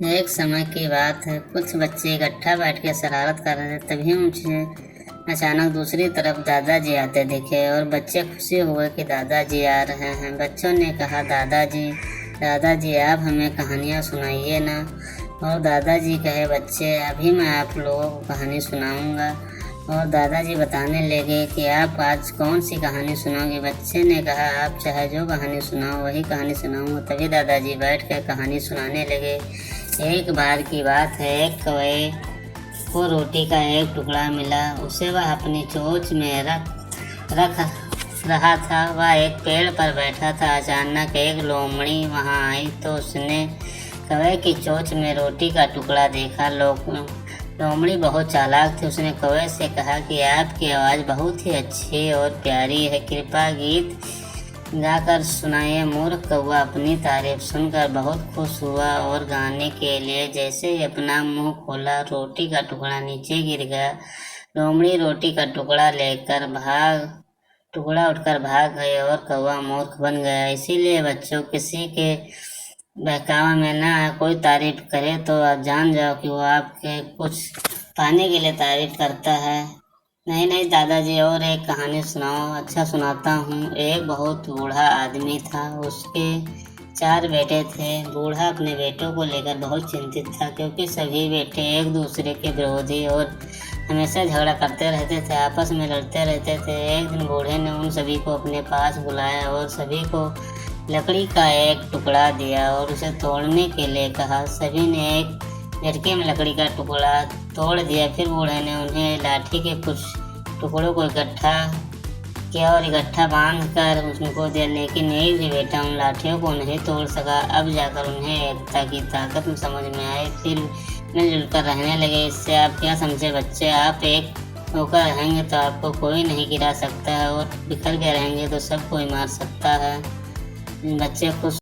एक समय की बात है, कुछ बच्चे इकट्ठा बैठ के शरारत कर रहे थे। तभी मुझे अचानक दूसरी तरफ दादाजी आते दिखे और बच्चे खुशी हुए कि दादाजी आ रहे हैं। बच्चों ने कहा, दादाजी दादाजी आप हमें कहानियाँ सुनाइए ना। और दादाजी कहे, बच्चे अभी मैं आप लोगों को कहानी सुनाऊंगा। और दादाजी बताने लगे कि आप आज कौन सी कहानी सुनाओगे। बच्चे ने कहा, आप चाहे जो कहानी सुनाओ वही कहानी सुनाऊंगा। तभी दादाजी बैठ कर कहानी सुनाने लगे। एक बार की बात है, एक कौवे को रोटी का एक टुकड़ा मिला। उसे वह अपनी चोंच में रख रहा था। वह एक पेड़ पर बैठा था। अचानक एक लोमड़ी वहां आई तो उसने कौवे की चोंच में रोटी का टुकड़ा देखा। लोमड़ी बहुत चालाक थी। उसने कौवे से कहा कि आपकी आवाज़ बहुत ही अच्छी और प्यारी है, कृपया गीत गाकर सुनाइए। मूर्ख कौवा अपनी तारीफ सुनकर बहुत खुश हुआ और गाने के लिए जैसे ही अपना मुंह खोला, रोटी का टुकड़ा नीचे गिर गया। लोमड़ी रोटी का टुकड़ा उठकर भाग गए और कौवा मूर्ख बन गया। इसीलिए बच्चों, किसी के बहकावे में ना कोई तारीफ करे तो आप जान जाओ कि वो आपके कुछ पाने के लिए तारीफ करता है। नहीं नहीं दादाजी, और एक कहानी सुनाओ। अच्छा, सुनाता हूँ। एक बहुत बूढ़ा आदमी था। उसके 4 बेटे थे। बूढ़ा अपने बेटों को लेकर बहुत चिंतित था, क्योंकि सभी बेटे एक दूसरे के विरोधी और हमेशा झगड़ा करते रहते थे, आपस में लड़ते रहते थे। एक दिन बूढ़े ने उन सभी को अपने पास बुलाया और सभी को लकड़ी का एक टुकड़ा दिया और उसे तोड़ने के लिए कहा। सभी ने एक झटके में लकड़ी का टुकड़ा तोड़ दिया। फिर बूढ़े ने उन्हें लाठी के कुछ टुकड़ों को इकट्ठा किया और इकट्ठा बांध कर उनको दिया, लेकिन एक भी बेटा उन लाठियों को नहीं तोड़ सका। अब जाकर उन्हें एकता की ताकत समझ में आई। फिर मिलजुल कर रहने लगे। इससे आप क्या समझे बच्चे? आप एक होकर रहेंगे तो आपको कोई नहीं गिरा सकता है, और बिखर के रहेंगे तो सब कोई मार सकता है। बच्चे खुश